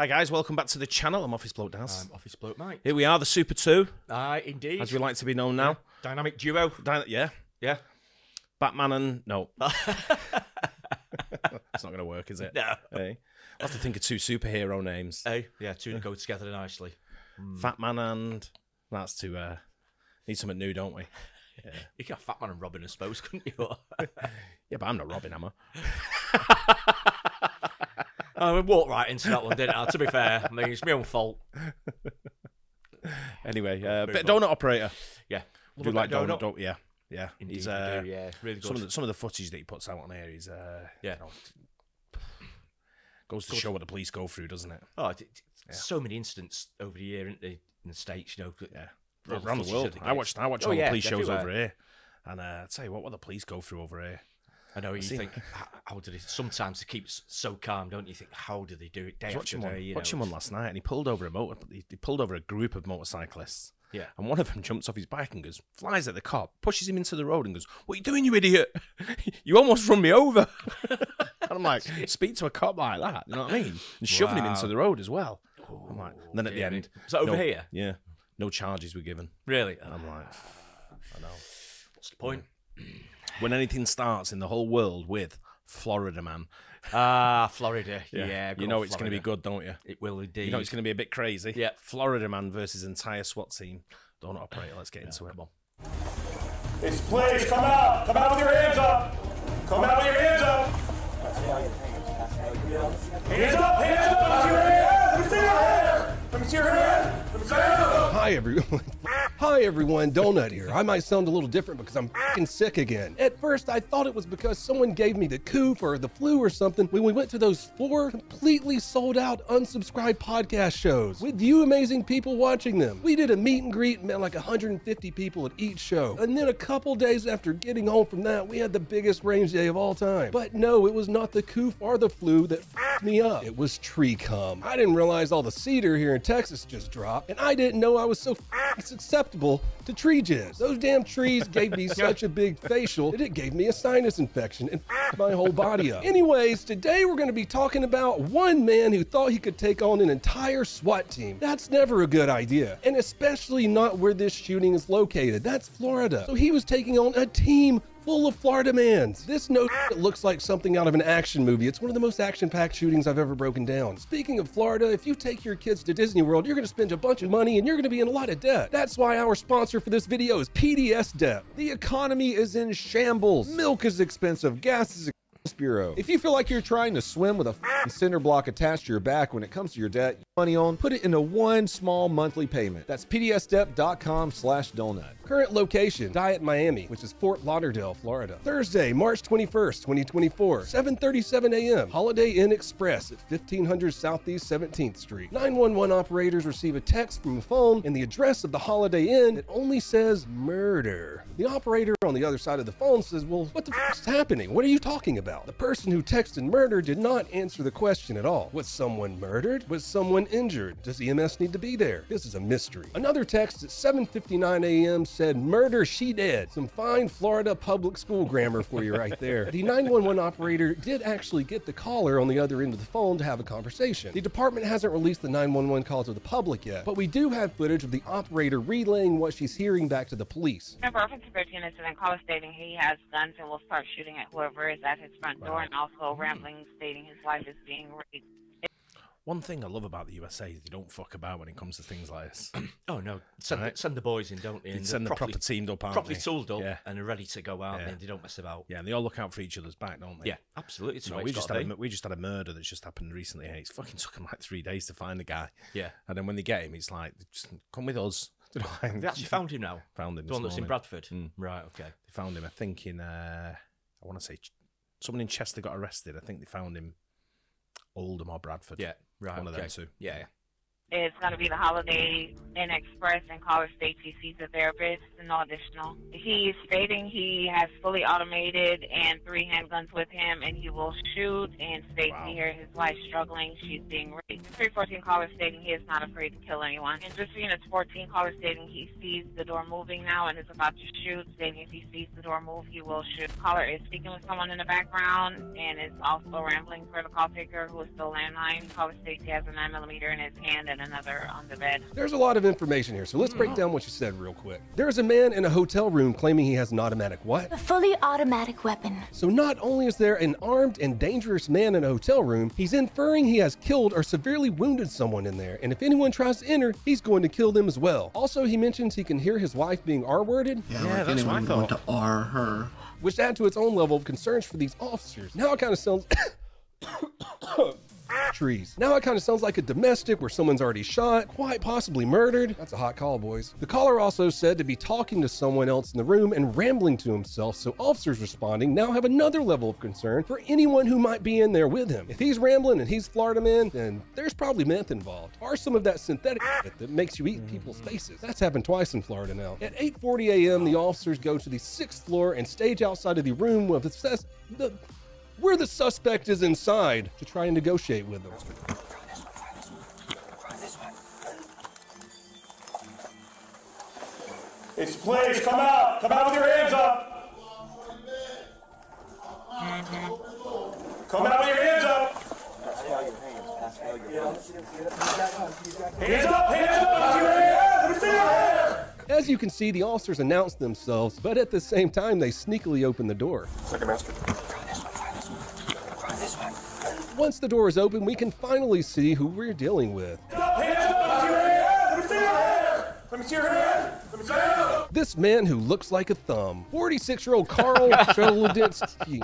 Hi guys, welcome back to the channel. I'm Office Bloke Daz. I'm Office Bloke Mike. Here we are, the Super 2. Indeed. As we like to be known now. Dynamic duo. Yeah. Yeah. Batman and... No. It's not going to work, is it? No. Hey. I'll have to think of two superhero names. Hey, yeah, two that go together nicely. Fat Man and... That's too... Need something new, don't we? Yeah. You could have Fat Man and Robin, I suppose, couldn't you? Yeah, but I'm not Robin, am I? I walked right into that one, didn't I? To be fair, I mean, it's my own fault. Anyway, donut operator. Yeah. Do you like donut? Yeah. Yeah. Indeed, He's yeah, really good. some of the footage that he puts out on here, he's yeah. You know, goes to show what the police go through, doesn't it? Oh, so many incidents over the year, isn't there, in the States, you know. Yeah. Around the world. I watch all the police shows over here. And I tell you what the police go through over here. I know, you think, how do they, sometimes they keep so calm, don't you? Think, how do they do it day after day? Watching one last night, and he pulled over he pulled over a group of motorcyclists. Yeah. And one of them jumps off his bike and goes, flies at the cop, pushes him into the road and goes, "What are you doing, you idiot? You almost run me over." And I'm like, speak to a cop like that, you know what I mean? And shoving him into the road as well. I'm like, and then at the end. Is that over here? Yeah. No charges were given. Really? And I'm like, I know. What's the point? When anything starts in the whole world with Florida man. Florida. Yeah. You know it's going to be good, don't you? It will indeed. You know it's going to be a bit crazy. Yeah. Florida man versus entire SWAT team. Donut operator. Let's get into it. Come on. It's please come out. Come out with your hands up. Come out with your hands up. Hands up. Hands up. Let me see your hands. Let me see your hands. Let me see your hands. Hi everyone. Hi everyone, Donut here. I might sound a little different because I'm f***ing sick again. At first I thought it was because someone gave me the coof or the flu or something when we went to those 4 completely sold out unsubscribed podcast shows with you amazing people watching them. We did a meet and greet and met like 150 people at each show. And then a couple days after getting home from that, we had the biggest range day of all time. But no, it was not the coof or the flu that f***ed me up. It was tree cum. I didn't realize all the cedar here in Texas just dropped, and I didn't know I was so susceptible to tree jizz. Those damn trees gave me such a big facial that it gave me a sinus infection and f***ed my whole body up. Anyways, today we're going to be talking about one man who thought he could take on an entire SWAT team. That's never a good idea, and especially not where this shooting is located. That's Florida. So he was taking on a team full of Florida mans. This looks like something out of an action movie. It's one of the most action-packed shootings I've ever broken down. Speaking of Florida, if you take your kids to Disney World, you're going to spend a bunch of money and you're going to be in a lot of debt. That's why our sponsor for this video is PDS Debt. The economy is in shambles. Milk is expensive. Gas is Bureau. If you feel like you're trying to swim with a cinder block attached to your back when it comes to your debt, money on, put it into one small monthly payment. That's pdsdebt.com/donut. Current location, Diet Miami, which is Fort Lauderdale, Florida. Thursday, March 21st, 2024, 7:37 a.m. Holiday Inn Express at 1500 Southeast 17th Street. 911 operators receive a text from a phone and the address of the Holiday Inn that only says murder. The operator on the other side of the phone says, "Well, what the f*** is happening? What are you talking about?" The person who texted murder did not answer the question at all. Was someone murdered? Was someone injured? Does EMS need to be there? This is a mystery. Another text at 7:59 a.m. said, "Murder, she dead." Some fine Florida public school grammar for you right there. The 911 operator did actually get the caller on the other end of the phone to have a conversation. The department hasn't released the 911 call to the public yet, but we do have footage of the operator relaying what she's hearing back to the police. Remember, a routine incident call stating he has guns and will start shooting at whoever is at his front door, and also rambling stating his wife is being raped. One thing I love about the USA is they don't fuck about when it comes to things like this. Oh no, send the boys in, don't they? They send the proper teamed up, aren't properly they? tooled up, and they're ready to go out, and they don't mess about. Yeah, and they all look out for each other's back, don't they? Yeah, absolutely. It's we just had a murder that's just happened recently, and it's fucking took them like 3 days to find the guy. Yeah, and then when they get him, it's like, just come with us. They actually found him now. Found him. The one that's in Bradford. Right. Okay. They found him. I think in I want to say someone in Chester got arrested. I think they found him Oldham or Bradford. Yeah. Right. One of them two. Yeah. It's going to be the Holiday Inn Express in Collar State. He sees a therapist and no additional. He's stating he has fully automated and 3 handguns with him, and he will shoot, and states he hears his wife struggling. She's being raped. 314 caller stating he is not afraid to kill anyone. And just units 14 caller stating he sees the door moving now and is about to shoot, stating if he sees the door move, he will shoot. Caller is speaking with someone in the background and is also rambling for the call taker, who is still landline. Caller states he has a 9mm in his hand and another on the bed. There's a lot of information here, so let's break down what you said real quick. There's a man in a hotel room claiming he has an automatic what? A fully automatic weapon. So not only is there an armed and dangerous man in a hotel room, he's inferring he has killed or severely wounded someone in there, and if anyone tries to enter, he's going to kill them as well. Also, he mentions he can hear his wife being R-worded. Yeah, like that's anyone going to R her. Which add to its own level of concerns for these officers. Now it kind of sounds... trees. Now it kind of sounds like a domestic where someone's already shot, quite possibly murdered. That's a hot call, boys. The caller also said to be talking to someone else in the room and rambling to himself, so officers responding now have another level of concern for anyone who might be in there with him. If he's rambling and he's flarting him in, then there's probably meth involved, or some of that synthetic that makes you eat people's faces. That's happened twice in Florida now. At 8:40 a.m., the officers go to the 6th floor and stage outside of the room where the suspect is inside to try and negotiate with them. It's please, come out. Come out with your hands up. Come out with your hands up. Hands up, hands up. Let me see your hands. As you can see, the officers announce themselves, but at the same time, they sneakily open the door. Second master. Once the door is open, we can finally see who we're dealing with. Hands up! Let me see your hands! Let me see your hands! Let me see your hands! This man who looks like a thumb. 46-year-old Carl Cholodinsky.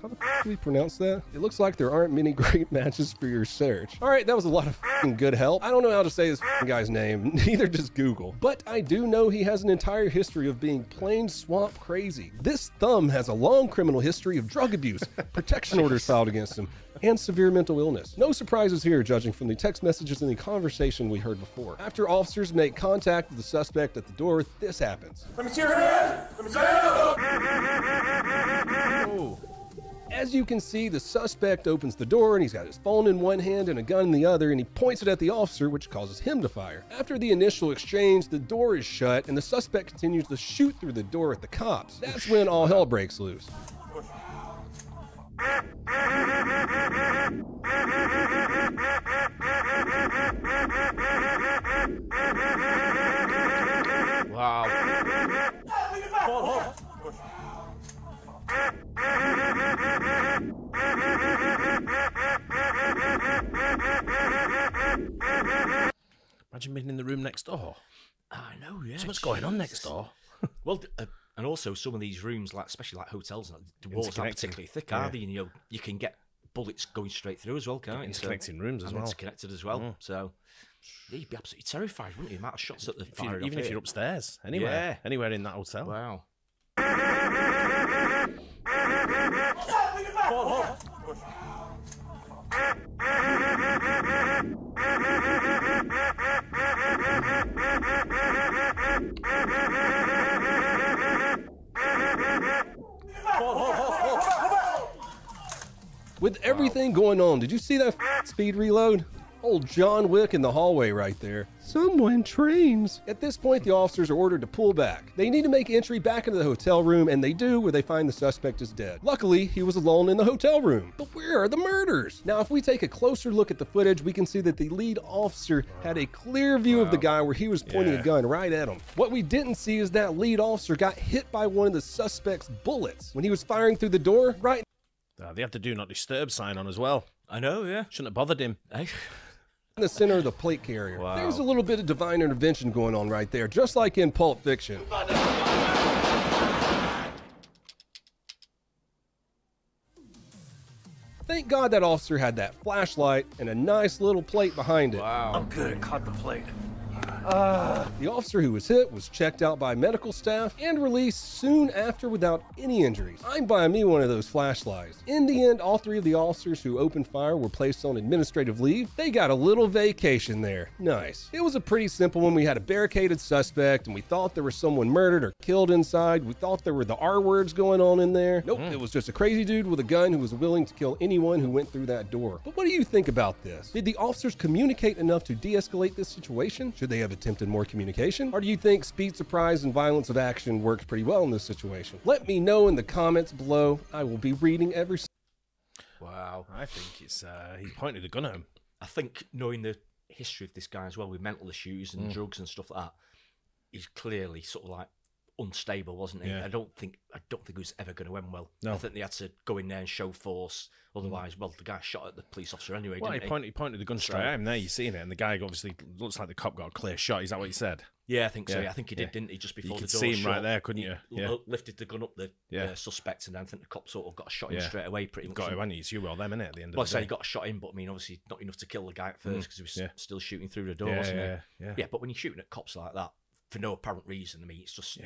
How the f do we pronounce that? It looks like there aren't many great matches for your search. All right, that was a lot of good help. I don't know how to say this guy's name, neither does Google. But I do know he has an entire history of being plain swamp crazy. This thumb has a long criminal history of drug abuse, protection orders filed against him, and severe mental illness. No surprises here, judging from the text messages and the conversation we heard before. After officers make contact with the suspect at the door, this happens. Let me see your hands! Let me see your hands! Oh. As you can see, the suspect opens the door and he's got his phone in one hand and a gun in the other, and he points it at the officer, which causes him to fire. After the initial exchange, the door is shut and the suspect continues to shoot through the door at the cops. That's when all hell breaks loose. Wow. Imagine being in the room next door. I know, yeah. So what's going on next door? Well, and also some of these rooms, like especially like hotels, the walls aren't particularly thick, are they? And you can get bullets going straight through as well, can't you? Interconnecting rooms as well. Interconnected as well. So yeah, you'd be absolutely terrified, wouldn't you? The amount of shots that they're firing even if you're upstairs, anywhere in that hotel. Wow. With everything going on, did you see that speed reload? Old John Wick in the hallway right there. Someone trains. At this point, the officers are ordered to pull back. They need to make entry back into the hotel room, and they do, where they find the suspect is dead. Luckily, he was alone in the hotel room. But where are the murders? Now, if we take a closer look at the footage, we can see that the lead officer had a clear view of the guy where he was pointing a gun right at him. What we didn't see is that lead officer got hit by one of the suspect's bullets when he was firing through the door, right? They have the do not disturb sign on as well. I know, yeah. Shouldn't have bothered him. In the center of the plate carrier. Wow. There's a little bit of divine intervention going on right there, just like in Pulp Fiction. Thank God that officer had that flashlight and a nice little plate behind it. Wow. I'm good. Caught the plate. The officer who was hit was checked out by medical staff and released soon after without any injuries. I'm buying me one of those flashlights. In the end, all 3 of the officers who opened fire were placed on administrative leave. They got a little vacation there. Nice. It was a pretty simple one. We had a barricaded suspect and we thought there was someone murdered or killed inside. We thought there were the R words going on in there. Nope, it was just a crazy dude with a gun who was willing to kill anyone who went through that door. But what do you think about this? Did the officers communicate enough to de-escalate this situation? Should they have attempted more communication? Or do you think speed, surprise, and violence of action worked pretty well in this situation? Let me know in the comments below. I will be reading every... Wow, I think it's he pointed a gun at him. I think knowing the history of this guy as well with mental issues and drugs and stuff like that, he's clearly sort of like unstable, wasn't he? Yeah. I don't think it was ever going to end well. No. I think they had to go in there and show force. Otherwise, well, the guy shot at the police officer anyway. Well, didn't he pointed the gun straight at him. There, you seen it, and the guy obviously looks like the cop got a clear shot. Is that what he said? Yeah, I think so. Yeah. Yeah, I think he did, didn't he? Just before You the could door see him shut, right there, couldn't you? He Yeah. lifted the gun up the suspect, and then I think the cop sort of got a shot in straight away. Pretty much Got him, and he's you well them in it at the end of Well, the so day. he got a shot in, but I mean, obviously not enough to kill the guy at first because he was still shooting through the door, wasn't he? Yeah. Yeah, but when you're shooting at cops like that for no apparent reason, I mean, it's just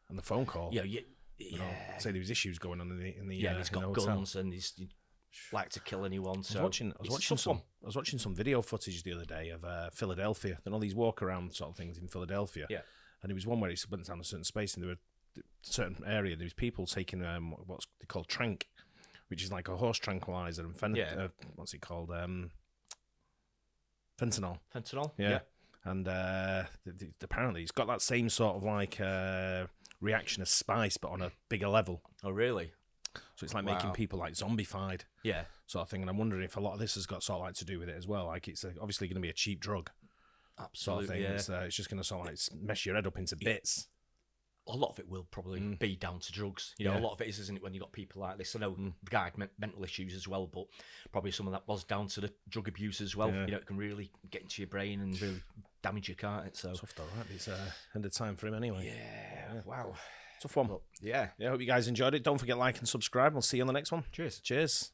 And the phone call. yeah. Say there was issues going on in the Yeah, and he's in the got hotel. guns and he's like to kill anyone. So I was watching some video footage the other day of Philadelphia. Then all these walk around sort of things in Philadelphia. Yeah. And there was one where he went down a certain space and there were a certain area. There was people taking what's they call trank, which is like a horse tranquilizer and what's it called? Fentanyl. Fentanyl. Yeah. And apparently it's got that same sort of like reaction as spice, but on a bigger level. Oh, really? So it's like making people like zombified. Yeah. Sort of thing. And I'm wondering if a lot of this has got sort of like to do with it as well. Like it's obviously going to be a cheap drug. Absolutely. Sort of thing. Yeah. It's just going to sort of like mess your head up into bits. A lot of it will probably be down to drugs. You know, a lot of it is, isn't it, when you've got people like this? I know the guy had mental issues as well, but probably some of that was down to the drug abuse as well. Yeah. You know, it can really get into your brain and really damage you, can't it? So Tough though, right? It's end of time for him anyway. Yeah. Wow. Tough one. But, yeah. I hope you guys enjoyed it. Don't forget to like and subscribe. We'll see you on the next one. Cheers. Cheers.